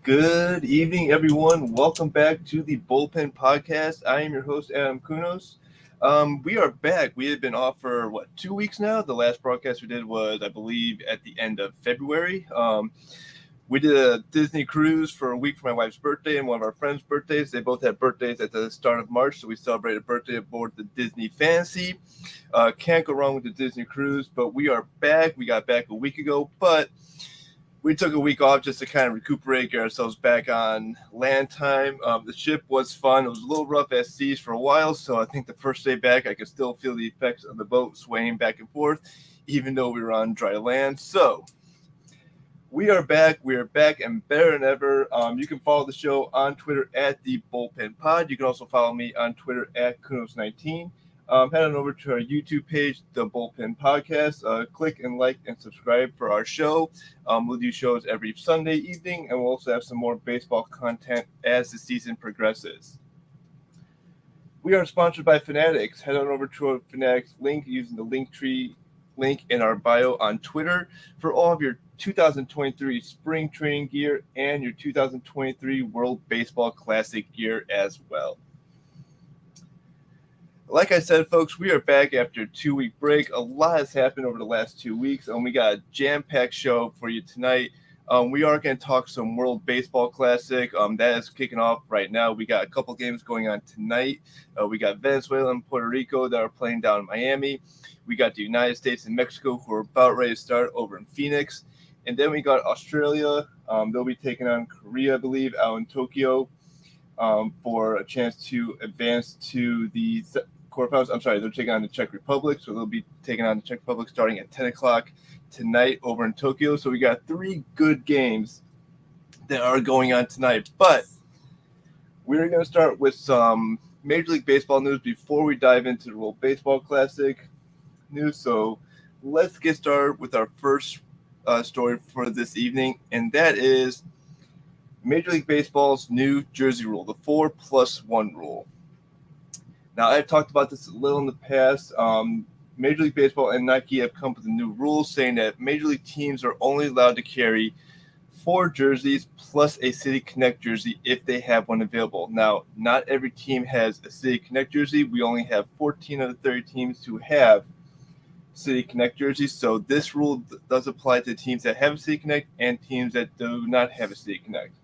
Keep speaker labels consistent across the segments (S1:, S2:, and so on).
S1: Good evening, everyone. Welcome back to the Bullpen Podcast. I am your host, Adam Kunos. We are back. We had been off for, 2 weeks now? The last broadcast we did was, I believe, at the end of February. We did a Disney cruise for a week for my wife's birthday and one of our friends' birthdays. They both had birthdays at the start of March, so we celebrated birthday aboard the Disney Fantasy. Can't go wrong with the Disney cruise, but we are back. We got back a week ago, but we took a week off just to kind of recuperate, get ourselves back on land time. The ship was fun. It was a little rough at seas for a while, so I think the first day back, I could still feel the effects of the boat swaying back and forth, even though we were on dry land. So we are back. We are back and better than ever. You can follow the show on Twitter at the Bullpen Pod. You can also follow me on Twitter at Kunos19. Head on over to our YouTube page, the Bullpen Podcast. Click and like and subscribe for our show. We'll do shows every Sunday evening, and we'll also have some more baseball content as the season progresses. We are sponsored by Fanatics. Head on over to our Fanatics link using the Linktree link in our bio on Twitter for all of your 2023 spring training gear and your 2023 World Baseball Classic gear as well. Like I said, folks, we are back after a 2-week break. A lot has happened over the last 2 weeks, and we got a jam-packed show for you tonight. We are going to talk some World Baseball Classic. That is kicking off right now. We got a couple games going on tonight. We got Venezuela and Puerto Rico that are playing down in Miami. We got the United States and Mexico who are about ready to start over in Phoenix. And then we got Australia. They'll be taking on Korea, I believe, out in Tokyo for a chance to advance to the quarterfinals. I'm sorry, they're taking on the Czech Republic, so they'll be taking on the Czech Republic starting at 10 o'clock tonight over in Tokyo. So we got 3 good games that are going on tonight. But we're going to start with some Major League Baseball news before we dive into the World Baseball Classic news. So let's get started with our first story for this evening, and that is Major League Baseball's new jersey rule, the 4+1 rule. Now, I've talked about this a little in the past. Major League Baseball and Nike have come up with a new rule saying that Major League teams are only allowed to carry 4 jerseys plus a City Connect jersey if they have one available. Now, not every team has a City Connect jersey. We only have 14 of the 30 teams who have City Connect jerseys. So this rule does apply to teams that have a City Connect and teams that do not have a City Connect.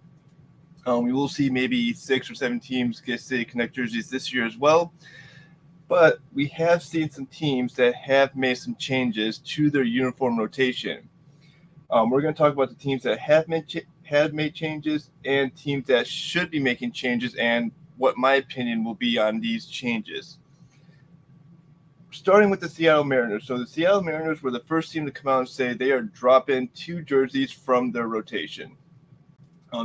S1: We will see maybe 6 or 7 teams get City Connect jerseys this year as well. But we have seen some teams that have made some changes to their uniform rotation. We're going to talk about the teams that have made changes and teams that should be making changes and what my opinion will be on these changes. Starting with the Seattle Mariners. So the Seattle Mariners were the first team to come out and say they are dropping 2 jerseys from their rotation.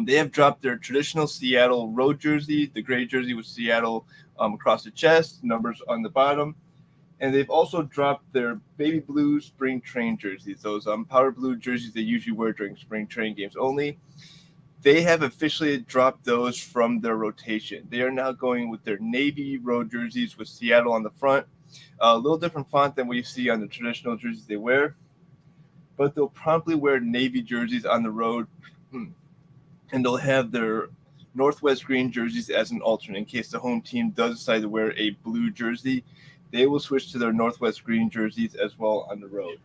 S1: They have dropped their traditional Seattle road jersey, the gray jersey with Seattle across the chest, numbers on the bottom. And they've also dropped their baby blue spring train jerseys, those powder blue jerseys they usually wear during spring training games only. They have officially dropped those from their rotation. They are now going with their navy road jerseys with Seattle on the front. A little different font than what you see on the traditional jerseys they wear. But they'll promptly wear navy jerseys on the road. And they'll have their Northwest green jerseys as an alternate in case the home team does decide to wear a blue jersey. They will switch to their Northwest green jerseys as well on the road.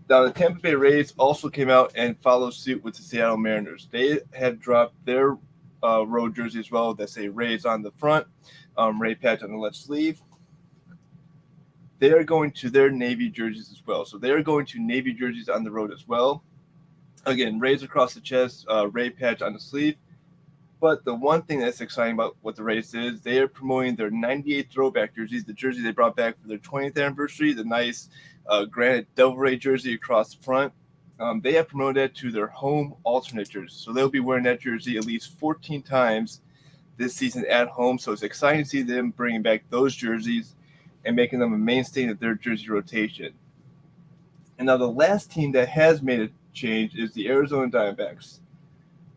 S1: Now, the Tampa Bay Rays also came out and followed suit with the Seattle Mariners. They have dropped their road jersey as well that say Rays on the front, Ray patch on the left sleeve. They are going to their navy jerseys as well. So they are going to navy jerseys on the road as well. Again, Rays across the chest, Ray patch on the sleeve. But the one thing that's exciting about what the Rays is, they are promoting their 98 throwback jerseys, the jersey they brought back for their 20th anniversary, the nice granite Devil Ray jersey across the front. They have promoted that to their home alternate jersey. So they'll be wearing that jersey at least 14 times this season at home. So it's exciting to see them bringing back those jerseys and making them a mainstay of their jersey rotation. And now the last team that has made a change is the Arizona Diamondbacks.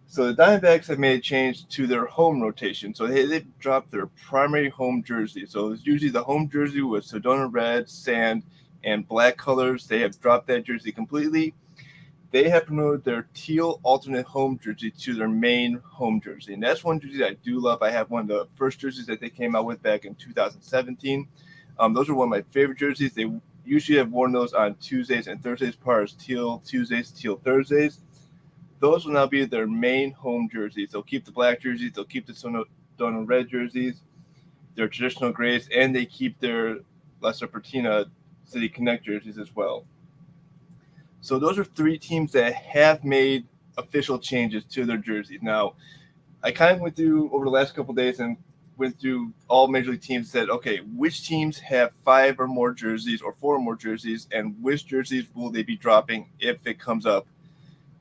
S1: So the Diamondbacks have made a change to their home rotation. So they've dropped their primary home jersey. So it's usually the home jersey with Sedona red, sand, and black colors. They have dropped that jersey completely. they have promoted their teal alternate home jersey to their main home jersey. And that's one jersey I do love. I have one of the first jerseys that they came out with back in 2017. Those are one of my favorite jerseys. They usually have worn those on Tuesdays and Thursdays, part as teal Tuesdays, teal Thursdays. Those will now be their main home jerseys. They'll keep the black jerseys. They'll keep the Sono red jerseys, their traditional grays, and they keep their Lesser Patina City Connect jerseys as well. So those are three teams that have made official changes to their jerseys. Now, I kind of went through over the last couple of days and went through all major league teams, said, okay, which teams have 5 or more jerseys or 4 or more jerseys, and which jerseys will they be dropping if it comes up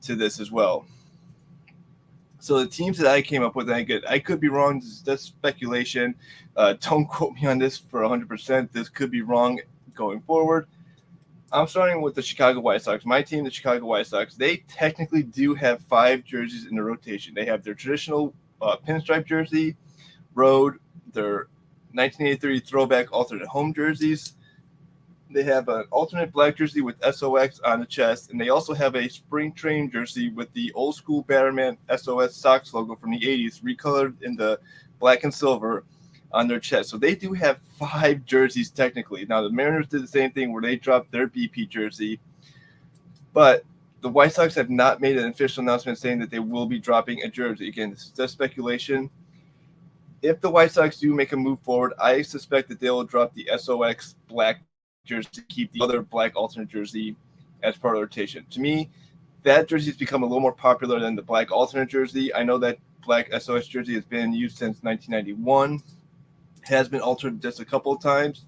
S1: to this as well. So the teams that I came up with, I could be wrong. That's speculation. Don't quote me on this for 100%. This could be wrong going forward. I'm starting with the Chicago White Sox. My team, the Chicago White Sox, they technically do have 5 jerseys in the rotation. They have their traditional pinstripe jersey, road, their 1983 throwback alternate home jerseys. They have an alternate black jersey with SOX on the chest, and they also have a spring training jersey with the old school Batterman SOS Sox logo from the 80s, recolored in the black and silver on their chest. So they do have 5 jerseys technically. Now the Mariners did the same thing where they dropped their BP jersey, but the White Sox have not made an official announcement saying that they will be dropping a jersey. Again, this is just speculation. If the White Sox do make a move forward, I suspect that they will drop the SOX black jersey to keep the other black alternate jersey as part of the rotation. To me, that jersey has become a little more popular than the black alternate jersey. I know that black SOS jersey has been used since 1991. Has been altered just a couple of times.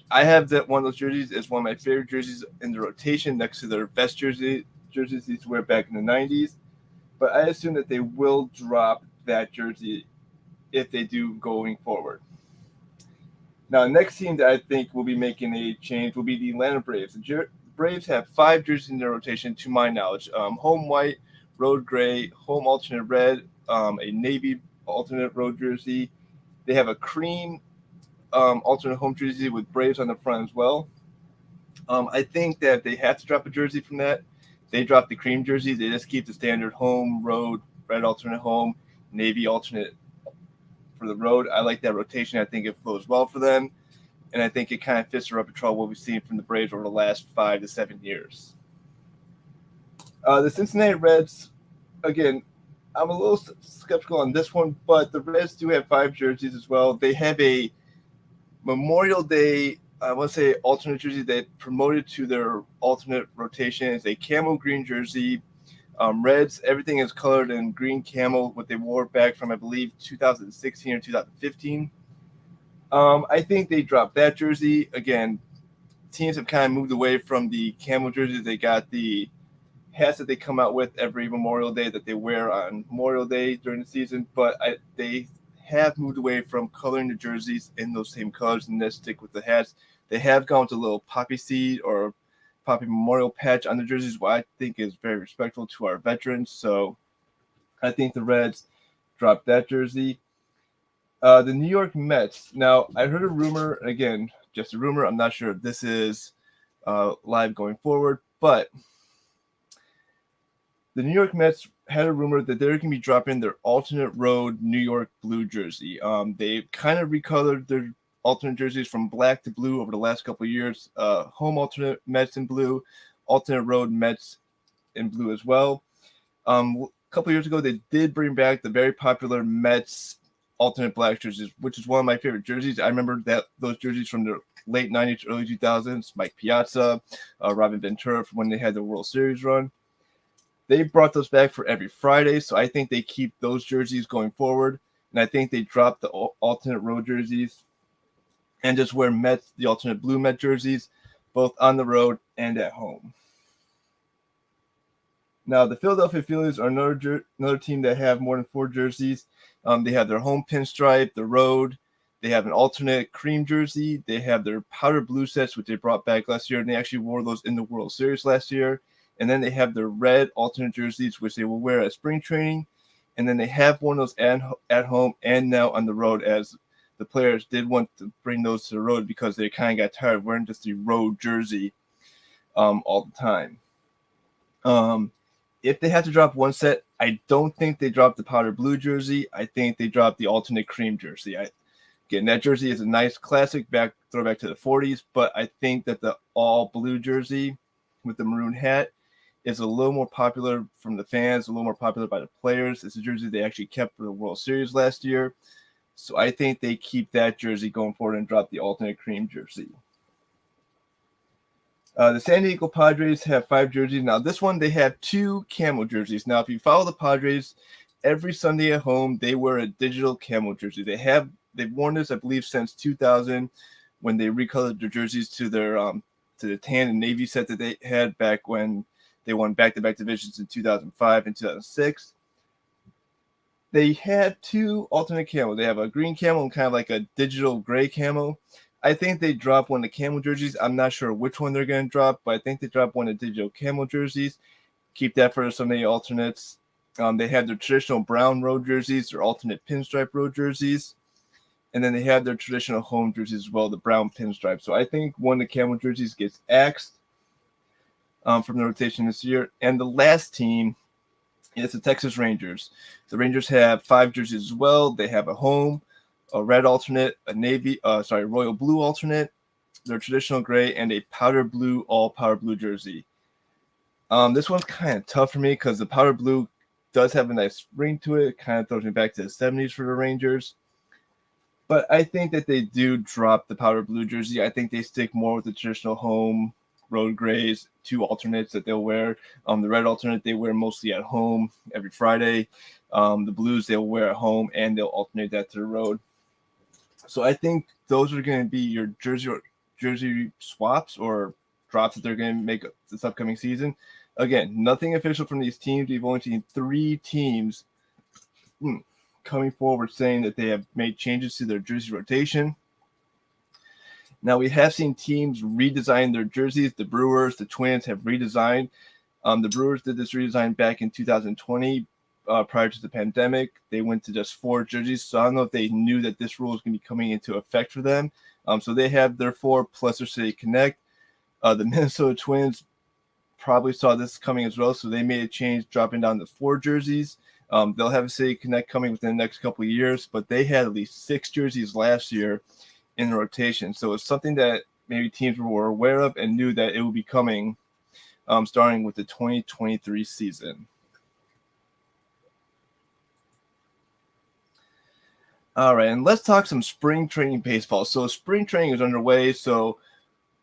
S1: I have that one of those jerseys as one of my favorite jerseys in the rotation next to their best jerseys they used to wear back in the 90s. But I assume that they will drop that jersey if they do going forward. Now, the next team that I think will be making a change will be the Atlanta Braves. The Braves have 5 jerseys in their rotation, to my knowledge. Home white, road gray, home alternate red, a navy alternate road jersey. They have a cream alternate home jersey with Braves on the front as well. I think that they have to drop a jersey from that. They drop the cream jersey. They just keep the standard home, road, red alternate home, navy alternate for the road. I like that rotation. I think it flows well for them. And I think it kind of fits the repertoire what we've seen from the Braves over the last 5 to 7 years. The Cincinnati Reds, again, I'm a little skeptical on this one, but the Reds do have 5 jerseys as well. They have a Memorial Day, I want to say, alternate jersey they promoted to their alternate rotation. It's a camel green jersey. Reds, everything is colored in green camel, what they wore back from, I believe, 2016 or 2015. I think they dropped that jersey. Again, teams have kind of moved away from the camel jerseys. They got the hats that they come out with every Memorial Day that they wear on Memorial Day during the season, but they have moved away from coloring the jerseys in those same colors and then stick with the hats. They have gone to a little poppy seed or poppy memorial patch on the jerseys, what I think is very respectful to our veterans. So I think the Reds dropped that jersey. The New York Mets. Now, I heard a rumor, again, just a rumor. I'm not sure if this is live going forward, but the New York Mets had a rumor that they're going to be dropping their alternate road New York blue jersey. They kind of recolored their alternate jerseys from black to blue over the last couple of years. Home alternate Mets in blue, alternate road Mets in blue as well. A couple of years ago, they did bring back the very popular Mets alternate black jerseys, which is one of my favorite jerseys. I remember those jerseys from the late 90s, early 2000s, Mike Piazza, Robin Ventura, from when they had the World Series run. They brought those back for every Friday, so I think they keep those jerseys going forward. And I think they drop the alternate road jerseys and just wear the alternate blue Met jerseys, both on the road and at home. Now, the Philadelphia Phillies are another team that have more than 4 jerseys. They have their home pinstripe, the road. They have an alternate cream jersey. They have their powder blue sets, which they brought back last year, and they actually wore those in the World Series last year. And then they have their red alternate jerseys, which they will wear at spring training. And then they have worn those at home and now on the road, as the players did want to bring those to the road because they kind of got tired of wearing just the road jersey all the time. If they had to drop one set, I don't think they dropped the powder blue jersey. I think they dropped the alternate cream jersey. Again, that jersey is a nice classic throwback to the 40s, but I think that the all blue jersey with the maroon hat is a little more popular from the fans, a little more popular by the players. It's a jersey they actually kept for the World Series last year. So I think they keep that jersey going forward and drop the alternate cream jersey. The San Diego Padres have 5 jerseys. Now, this one, they have 2 camo jerseys. Now, if you follow the Padres, every Sunday at home, they wear a digital camo jersey. They've worn this, I believe, since 2000 when they recolored their jerseys to their to the tan and navy set that they had back when they won back-to-back divisions in 2005 and 2006. They had 2 alternate camo. They have a green camo and kind of like a digital gray camo. I think they dropped one of the camo jerseys. I'm not sure which one they're going to drop, but I think they dropped one of the digital camo jerseys. Keep that for some of the alternates. They have their traditional brown road jerseys, their alternate pinstripe road jerseys, and then they have their traditional home jerseys as well, the brown pinstripe. So I think one of the camo jerseys gets axed from the rotation this year. And the last team is the Texas Rangers. The Rangers have 5 jerseys as well. They have a home, a red alternate, a royal blue alternate, their traditional gray, and a powder blue, all powder blue jersey. This one's kind of tough for me because the powder blue does have a nice ring to it. It kind of throws me back to the 70s for the Rangers. But I think that they do drop the powder blue jersey. I think they stick more with the traditional home road grays, 2 alternates that they'll wear. The red alternate they wear mostly at home every Friday. The blues they'll wear at home, and they'll alternate that to the road. So I think those are going to be your jersey swaps or drops that they're going to make this upcoming season. Again, nothing official from these teams. We've only seen 3 teams coming forward saying that they have made changes to their jersey rotation. Now, we have seen teams redesign their jerseys. The Brewers, the Twins have redesigned. The Brewers did this redesign back in 2020. Prior to the pandemic, they went to just 4 jerseys. So I don't know if they knew that this rule was going to be coming into effect for them. So they have their 4 plus their City Connect. The Minnesota Twins probably saw this coming as well, so they made a change, dropping down to 4 jerseys. They'll have a City Connect coming within the next couple of years, but they had at least 6 jerseys last year in the rotation. So it's something that maybe teams were aware of and knew that it would be coming starting with the 2023 season. All right, and let's talk some spring training baseball. So spring training is underway. So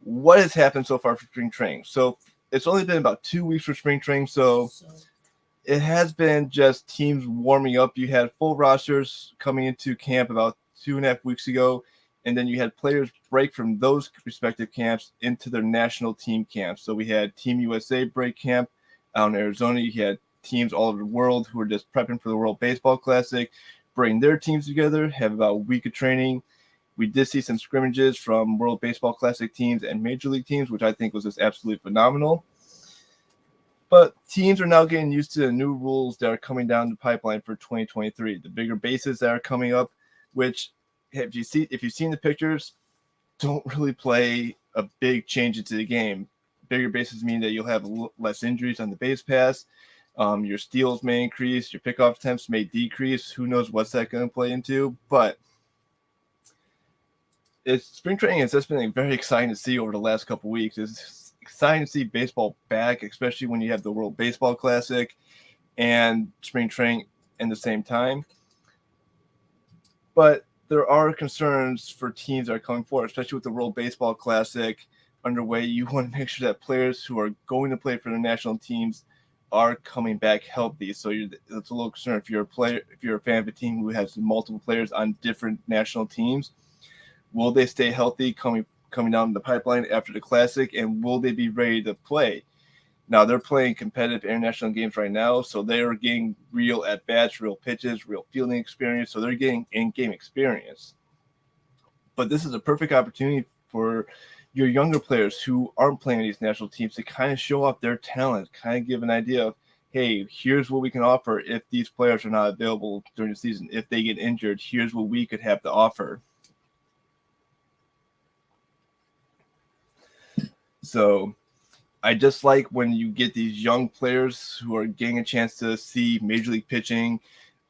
S1: what has happened so far for spring training? So it's only been about 2 weeks for spring training. So it has been just teams warming up. You had full rosters coming into camp about 2.5 weeks ago, and then you had players break from those respective camps into their national team camps. So we had Team USA break camp out in Arizona. You had teams all over the world who were just prepping for the World Baseball Classic, bring their teams together, have about a week of training. We did see some scrimmages from World Baseball Classic teams and Major League teams, which I think was just absolutely phenomenal. But teams are now getting used to the new rules that are coming down the pipeline for 2023. The bigger bases that are coming up, which if you've seen the pictures, don't really play a big change into the game. Bigger bases mean that you'll have less injuries on the base pass. Your steals may increase, your pickoff attempts may decrease. Who knows what's that going to play into? But spring training has just been very exciting to see over the last couple weeks. It's exciting to see baseball back, especially when you have the World Baseball Classic and spring training in the same time. But there are concerns for teams that are coming forward, especially with the World Baseball Classic underway. You want to make sure that players who are going to play for the national teams are coming back healthy. So it's a little concern if you're a fan of a team who has multiple players on different national teams. Will they stay healthy coming down the pipeline after the Classic, and will they be ready to play? Now, they're playing competitive international games right now, so they are getting real at-bats, real pitches, real fielding experience, so they're getting in-game experience. But this is a perfect opportunity for your younger players who aren't playing these national teams to kind of show off their talent, kind of give an idea of, hey, here's what we can offer if these players are not available during the season. If they get injured, here's what we could have to offer. So I just like when you get these young players who are getting a chance to see Major League pitching,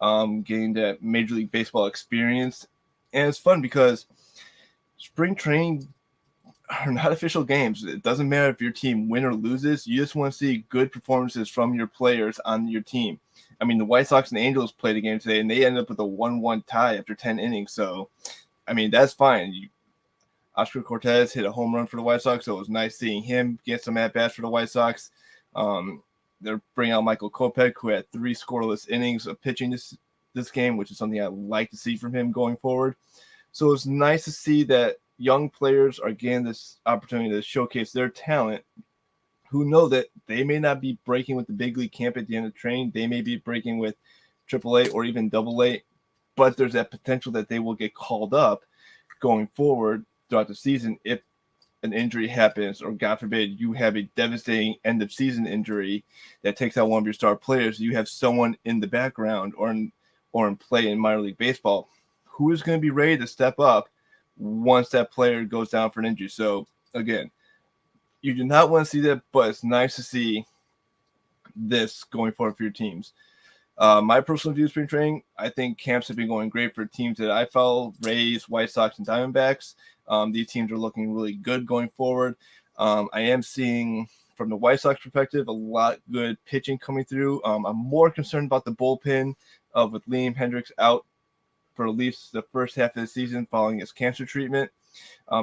S1: getting that Major League Baseball experience. And it's fun because spring training are not official games. It doesn't matter if your team win or loses. You just want to see good performances from your players on your team. I mean, the White Sox and Angels played a game today, and they ended up with a 1-1 tie after 10 innings. So, I mean, that's fine. Oscar Cortez hit a home run for the White Sox, so it was nice seeing him get some at-bats for the White Sox. They're bringing out Michael Kopech, who had 3 scoreless innings of pitching this game, which is something I like to see from him going forward. So it's nice to see that young players are getting this opportunity to showcase their talent, who know that they may not be breaking with the big league camp at the end of training. They may be breaking with AAA or even AA, but there's that potential that they will get called up going forward throughout the season if an injury happens, or God forbid you have a devastating end of season injury that takes out one of your star players. You have someone in the background or in play in minor league baseball who is going to be ready to step up once that player goes down for an injury. So again, you do not want to see that, but it's nice to see this going forward for your teams. My personal view of spring training, I think camps have been going great for teams that I follow: Rays, White Sox, and Diamondbacks. These teams are looking really good going forward. I am seeing, from the White Sox perspective, a lot good pitching coming through. I'm more concerned about the bullpen with Liam Hendricks out for at least the first half of the season following his cancer treatment.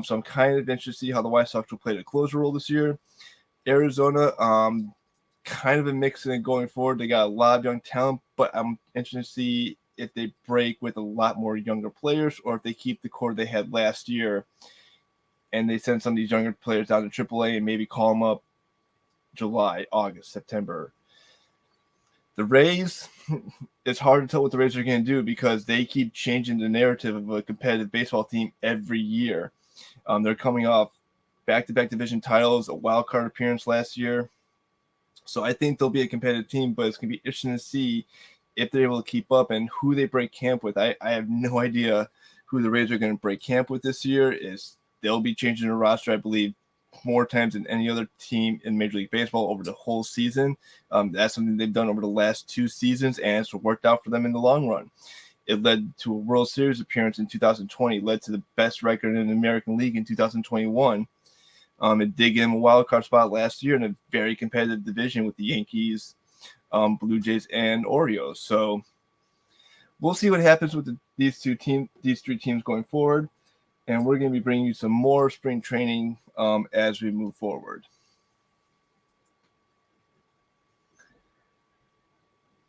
S1: So I'm kind of interested to see how the White Sox will play the closer role this year. Arizona, kind of a mix in it going forward. They got a lot of young talent, but I'm interested to see if they break with a lot more younger players, or if they keep the core they had last year and they send some of these younger players down to AAA and maybe call them up July, August, September. The Rays, it's hard to tell what the Rays are going to do because they keep changing the narrative of a competitive baseball team every year. They're coming off back-to-back division titles, a wild card appearance last year. So I think they'll be a competitive team, but it's going to be interesting to see if they're able to keep up and who they break camp with. I have no idea who the Rays are going to break camp with this year. They'll be changing the roster, I believe, more times than any other team in Major League Baseball over the whole season. That's something they've done over the last 2 seasons, and it's worked out for them in the long run. It led to a World Series appearance in 2020, led to the best record in the American League in 2021. It did get him a wild card spot last year in a very competitive division with the Yankees, Blue Jays, and Orioles. So we'll see what happens with these 3 teams going forward. And we're going to be bringing you some more spring training as we move forward.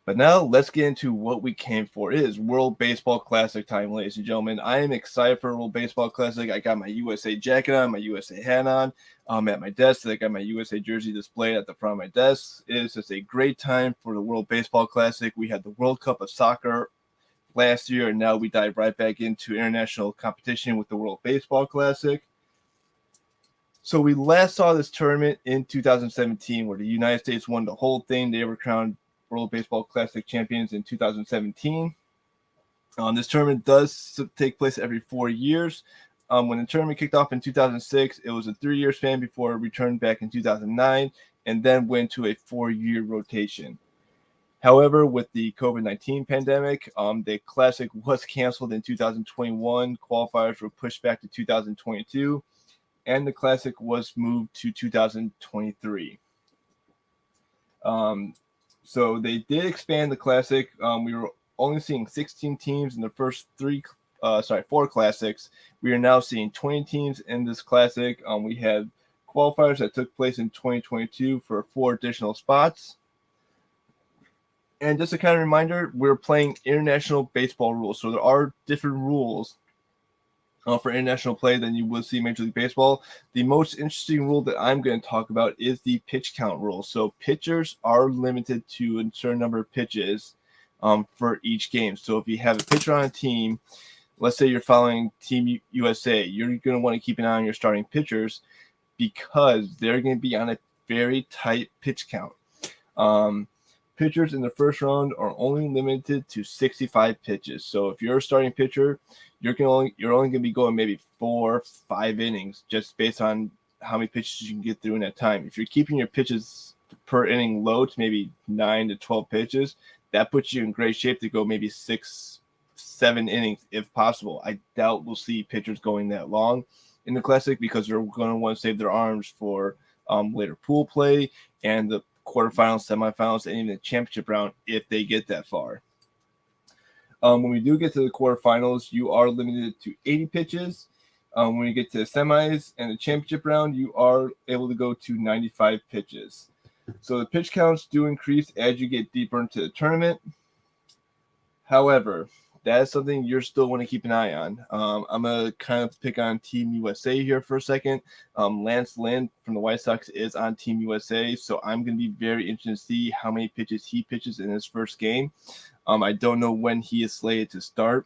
S1: But now let's get into what we came for. It is World Baseball Classic time, ladies and gentlemen. I am excited for World Baseball Classic. I got my USA jacket on, my USA hat on. At my desk, I got my USA jersey displayed at the front of my desk. It is just a great time for the World Baseball Classic. We had the World Cup of Soccer last year, and now we dive right back into international competition with the World Baseball Classic. So we last saw this tournament in 2017, where the United States won the whole thing. They were crowned World Baseball Classic champions in 2017. This tournament does take place every 4 years. When the tournament kicked off in 2006, it was a 3-year span before it returned back in 2009, and then went to a 4-year rotation. However, with the COVID-19 pandemic, the Classic was canceled in 2021. Qualifiers were pushed back to 2022, and the Classic was moved to 2023. So they did expand the Classic. We were only seeing 16 teams in the first 4 Classics. We are now seeing 20 teams in this Classic. We had qualifiers that took place in 2022 for 4 additional spots. And just a kind of reminder, we're playing international baseball rules. So there are different rules for international play than you would see in Major League Baseball. The most interesting rule that I'm going to talk about is the pitch count rule. So pitchers are limited to a certain number of pitches for each game. So if you have a pitcher on a team, let's say you're following Team USA, you're going to want to keep an eye on your starting pitchers because they're going to be on a very tight pitch count. Pitchers in the first round are only limited to 65 pitches. So if you're a starting pitcher, you're only going to be going maybe 4-5 innings just based on how many pitches you can get through in that time. If you're keeping your pitches per inning low to maybe 9 to 12 pitches, that puts you in great shape to go maybe 6, 7 innings if possible. I doubt we'll see pitchers going that long in the Classic because they're going to want to save their arms for later pool play and the quarterfinals, semifinals, and even the championship round if they get that far. When we do get to the quarterfinals, you are limited to 80 pitches. When you get to the semis and the championship round, you are able to go to 95 pitches. So the pitch counts do increase as you get deeper into the tournament. However, that is something you're still want to keep an eye on. I'm going to kind of pick on Team USA here for a second. Lance Lynn from the White Sox is on Team USA, so I'm going to be very interested to see how many pitches he pitches in his first game. I don't know when he is slated to start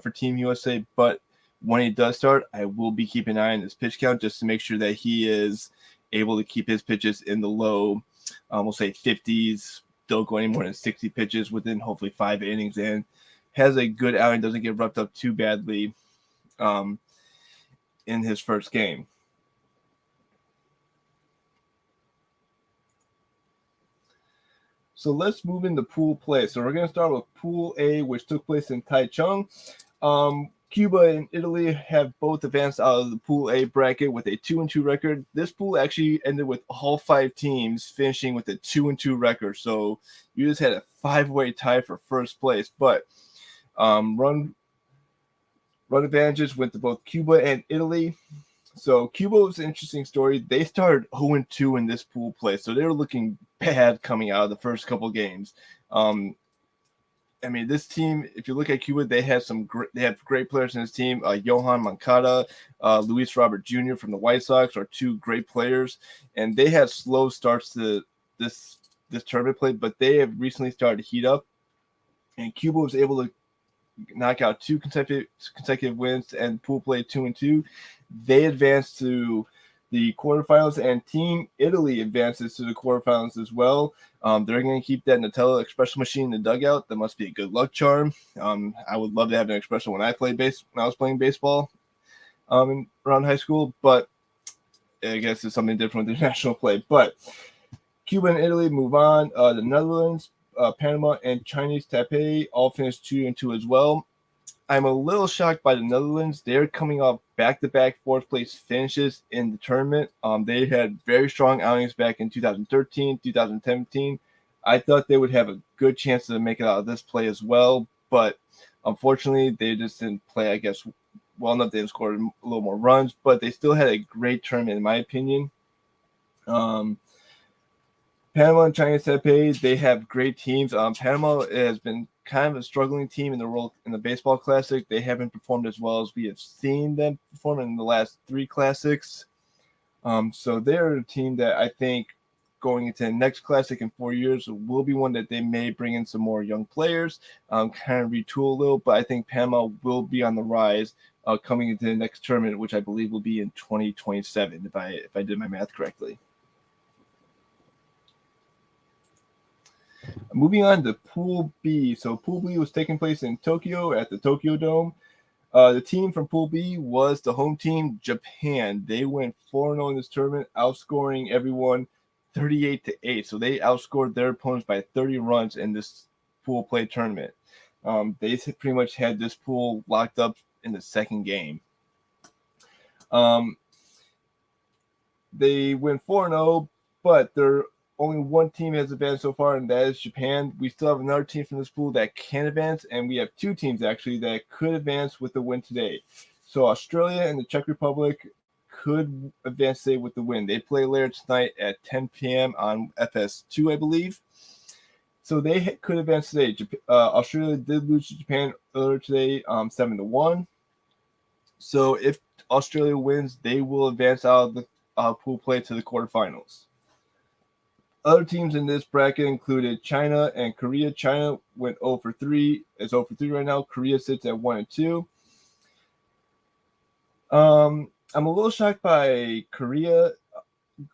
S1: for Team USA, but when he does start, I will be keeping an eye on his pitch count just to make sure that he is able to keep his pitches in the low, we'll say 50s, don't go any more than 60 pitches within hopefully 5 innings, and has a good outing, doesn't get roughed up too badly in his first game. So let's move into pool play. So we're going to start with Pool A, which took place in Taichung. Cuba and Italy have both advanced out of the Pool A bracket with a 2-2 record. This pool actually ended with all 5 teams finishing with a 2-2 record. So you just had a 5-way tie for first place. But run advantages went to both Cuba and Italy. So Cuba was an interesting story. They started 0-2 in this pool play, so they were looking bad coming out of the first couple games. I mean, this team, if you look at Cuba, they have great players in this team. Johan Moncada, Luis Robert Jr. from the White Sox are 2 great players, and they had slow starts to this tournament play, but they have recently started to heat up, and Cuba was able to knock out 2 consecutive wins and pool play 2-2. They advanced to the quarterfinals, and Team Italy advances to the quarterfinals as well. They're going to keep that Nutella espresso machine in the dugout. That must be a good luck charm. I would love to have an espresso when I was playing baseball around high school, but I guess it's something different with international play. But Cuba and Italy move on. The Netherlands, Panama, and Chinese Taipei all finished 2-2 as well. I'm a little shocked by the Netherlands. They're coming off back-to-back fourth-place finishes in the tournament. They had very strong outings back in 2013, 2017. I thought they would have a good chance to make it out of this play as well, but unfortunately, they just didn't play, I guess, well enough. They scored a little more runs, but they still had a great tournament, in my opinion. Panama and Chinese Taipei, they have great teams. Panama has been kind of a struggling team in the baseball classic. They haven't performed as well as we have seen them perform in the last 3 classics. So they're a team that I think going into the next classic in 4 years will be one that they may bring in some more young players, kind of retool a little. But I think Panama will be on the rise coming into the next tournament, which I believe will be in 2027, if I did my math correctly. Moving on to Pool B. So Pool B was taking place in Tokyo at the Tokyo Dome. The team from Pool B was the home team, Japan. They went 4-0 in this tournament, outscoring everyone 38-8. So they outscored their opponents by 30 runs in this pool play tournament. They pretty much had this pool locked up in the second game. They went 4-0, but they're only one team has advanced so far, and that is Japan. We still have another team from this pool that can advance, and we have 2 teams actually that could advance with the win today. So Australia and the Czech Republic could advance today with the win. They play later tonight at 10 p.m. on FS2, I believe. So they could advance today. Australia did lose to Japan earlier today, 7-1. So if Australia wins, they will advance out of the pool play to the quarterfinals. Other teams in this bracket included China and Korea. China went 0-3. It's 0-3 right now. Korea sits at 1-2. I'm a little shocked by Korea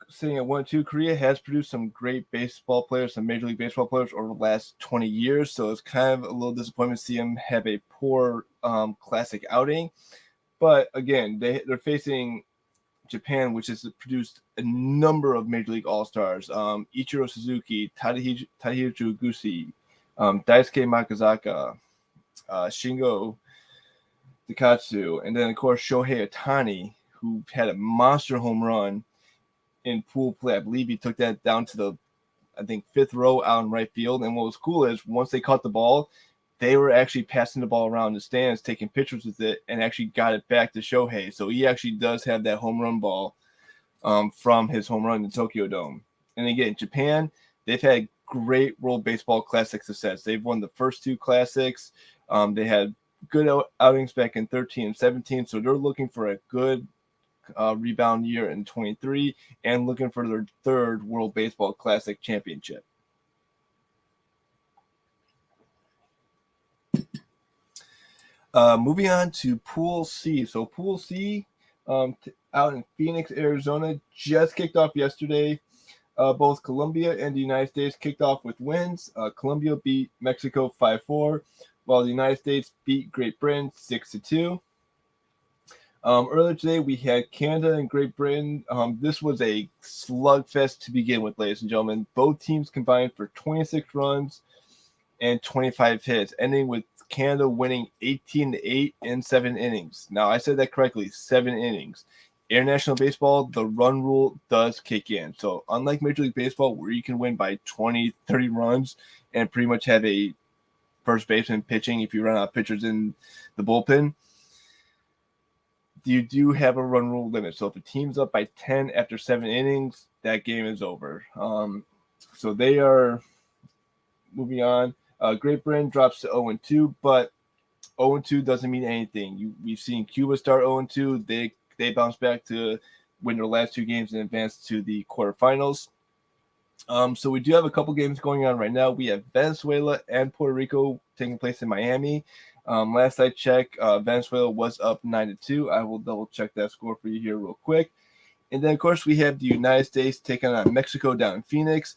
S1: sitting at 1-2. Korea has produced some great baseball players, some Major League Baseball players over the last 20 years. So it's kind of a little disappointment to see them have a poor classic outing. But again, they're facing Japan, which has produced a number of Major League All-Stars, Ichiro Suzuki, Tadahiro Gusi, Daisuke Makazaka, Shingo Takatsu, and then, of course, Shohei Ohtani, who had a monster home run in pool play. I believe he took that down to the, I think, fifth row out in right field. And what was cool is once they caught the ball, they were actually passing the ball around the stands, taking pictures with it, and actually got it back to Shohei. So he actually does have that home run ball from his home run in Tokyo Dome. And again, Japan, they've had great World Baseball Classic success. They've won the first two classics. They had good outings back in 13 and 17, so they're looking for a good rebound year in 23 and looking for their third World Baseball Classic championship. Moving on to Pool C. So Pool C out in Phoenix, Arizona, just kicked off yesterday. Both Colombia and the United States kicked off with wins. Colombia beat Mexico 5-4, while the United States beat Great Britain 6-2. Earlier today, we had Canada and Great Britain. This was a slugfest to begin with, ladies and gentlemen. Both teams combined for 26 runs and 25 hits, ending with Canada winning 18-8 in 7 innings. Now, I said that correctly, 7 innings. International baseball, the run rule does kick in. So unlike Major League Baseball, where you can win by 20, 30 runs and pretty much have a first baseman pitching if you run out of pitchers in the bullpen, you do have a run rule limit. So if a team's up by 10 after 7 innings, that game is over. So they are moving on. Great Britain drops to 0-2, but 0-2 doesn't mean anything. We've seen Cuba start 0-2. They bounce back to win their last 2 games and advance to the quarterfinals. So we do have a couple games going on right now. We have Venezuela and Puerto Rico taking place in Miami. Last I checked, Venezuela was up 9-2. I will double check that score for you here real quick. And then, of course, we have the United States taking on Mexico down in Phoenix.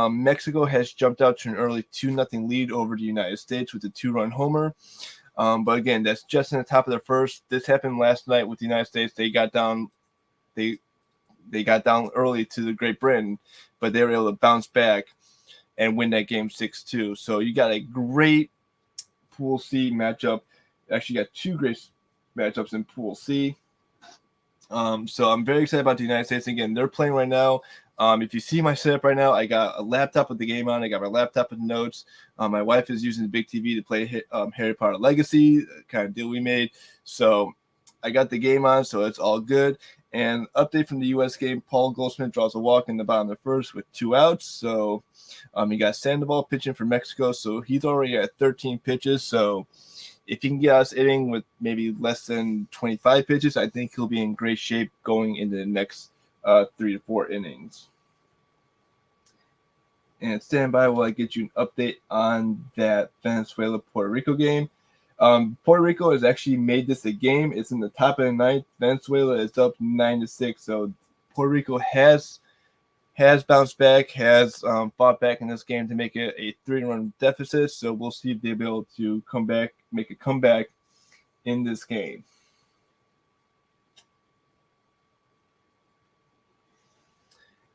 S1: Mexico has jumped out to an early 2-0 lead over the United States with a 2-run homer. But again, that's just in the top of the first. This happened last night with the United States. They got down, they got down early to the Great Britain, but they were able to bounce back and win that game 6-2. So you got a great Pool C matchup. Actually got 2 great matchups in Pool C. So I'm very excited about the United States. Again, they're playing right now. If you see my setup right now, I got a laptop with the game on. I got my laptop with notes. My wife is using the big TV to play Harry Potter Legacy, kind of deal we made. So I got the game on, so it's all good. And update from the U.S. game, Paul Goldschmidt draws a walk in the bottom of the first with 2 outs. So you got Sandoval pitching for Mexico, so he's already at 13 pitches. So if he can get us hitting with maybe less than 25 pitches, I think he'll be in great shape going into the next 3 to 4 innings. And stand by while I get you an update on that Venezuela-Puerto Rico game. Puerto Rico has actually made this a game. It's in the top of the ninth. Venezuela is up 9-6. So Puerto Rico has bounced back, has fought back in this game to make it a 3-run deficit. So we'll see if they'll be able to come back, make a comeback in this game.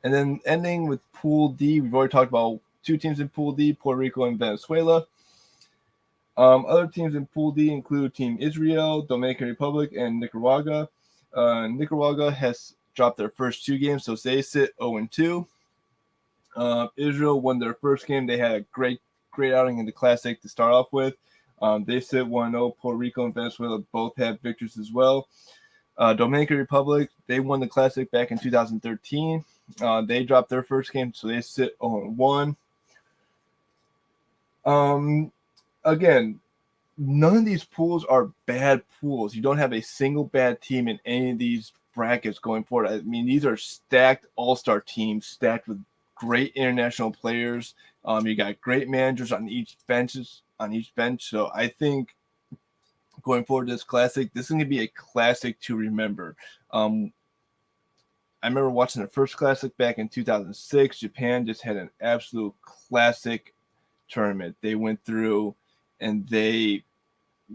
S1: And then ending with Pool D, we've already talked about 2 teams in Pool D, Puerto Rico and Venezuela. Other teams in Pool D include Team Israel, Dominican Republic, and Nicaragua. Nicaragua has dropped their first 2 games, so they sit 0-2. Israel won their first game. They had a great outing in the Classic to start off with. They sit 1-0. Puerto Rico and Venezuela both have victories as well. Dominican Republic, they won the Classic back in 2013. They dropped their first game, so they sit 0-1. Again, none of these pools are bad pools. You don't have a single bad team in any of these brackets going forward. I mean, these are stacked all-star teams, stacked with great international players. You got great managers on each bench. So I think going forward to this Classic, this is going to be a Classic to remember. I remember watching the first Classic back in 2006. Japan just had an absolute classic tournament. They went through and they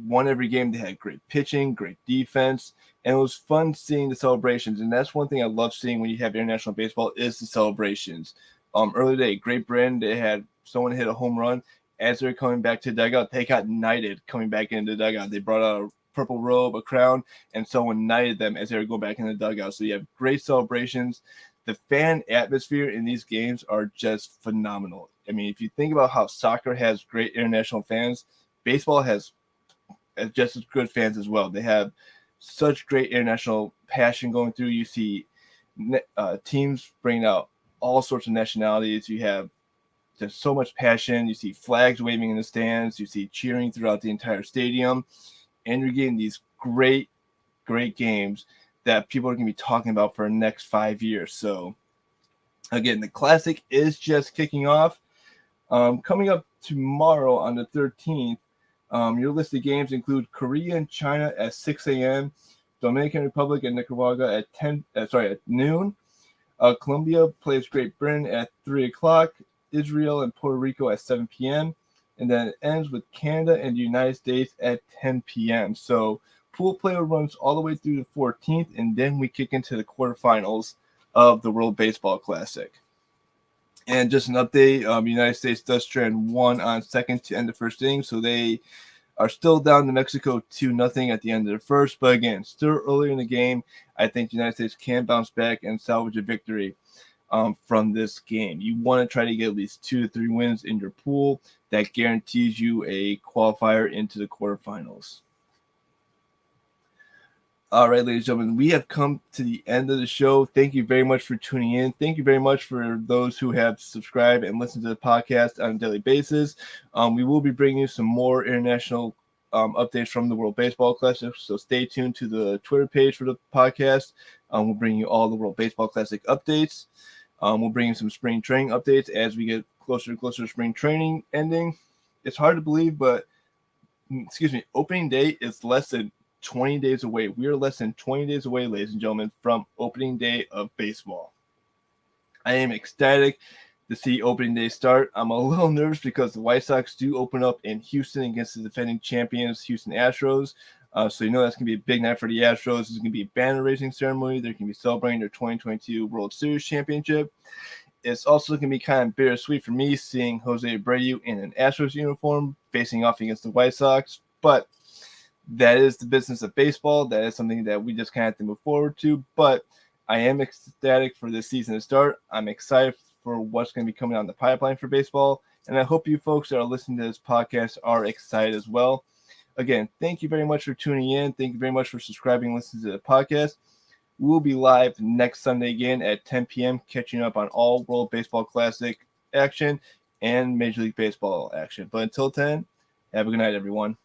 S1: won every game. They had great pitching, great defense, and it was fun seeing the celebrations. And that's one thing I love seeing when you have international baseball is the celebrations. Earlier today, Great Britain, they had someone hit a home run. As they're coming back to the dugout, they got knighted coming back into the dugout. They brought out a purple robe, a crown, and someone knighted them as they were going back in the dugout. So you have great celebrations. The fan atmosphere in these games are just phenomenal. I mean, if you think about how soccer has great international fans, baseball has just as good fans as well. They have such great international passion going through. You see teams bringing out all sorts of nationalities. You have just so much passion. You see flags waving in the stands. You see cheering throughout the entire stadium. And you're getting these great, great games that people are going to be talking about for the next 5 years. So, again, the Classic is just kicking off. Coming up tomorrow on the 13th, your list of games include Korea and China at 6 a.m., Dominican Republic and Nicaragua at noon. Colombia plays Great Britain at 3 o'clock. Israel and Puerto Rico at 7 p.m. And then it ends with Canada and the United States at 10 p.m. So pool play runs all the way through the 14th, and then we kick into the quarterfinals of the World Baseball Classic. And just an update, the United States does trend 1 on second to end the first inning, so they are still down to Mexico 2-0 at the end of the first. But again, still early in the game, I think the United States can bounce back and salvage a victory from this game. You want to try to get at least 2 to 3 wins in your pool. That guarantees you a qualifier into the quarterfinals. All right, ladies and gentlemen, we have come to the end of the show. Thank you very much for tuning in. Thank you very much for those who have subscribed and listened to the podcast on a daily basis. We will be bringing you some more international updates from the World Baseball Classic, so stay tuned to the Twitter page for the podcast. We'll bring you all the World Baseball Classic updates. We'll bring you some spring training updates as we get closer and closer to spring training ending. It's hard to believe, but opening day is less than 20 days away. We are less than 20 days away, ladies and gentlemen, from opening day of baseball. I am ecstatic to see opening day start. I'm a little nervous because the White Sox do open up in Houston against the defending champions, Houston Astros. So you know that's going to be a big night for the Astros. There's going to be a banner raising ceremony. They're going to be celebrating their 2022 World Series championship. It's also going to be kind of bittersweet for me seeing Jose Abreu in an Astros uniform facing off against the White Sox. But that is the business of baseball. That is something that we just kind of have to move forward to. But I am ecstatic for this season to start. I'm excited for what's going to be coming down the pipeline for baseball. And I hope you folks that are listening to this podcast are excited as well. Again, thank you very much for tuning in. Thank you very much for subscribing and listening to the podcast. We'll be live next Sunday again at 10 p.m., catching up on all World Baseball Classic action and Major League Baseball action. But until then, have a good night, everyone.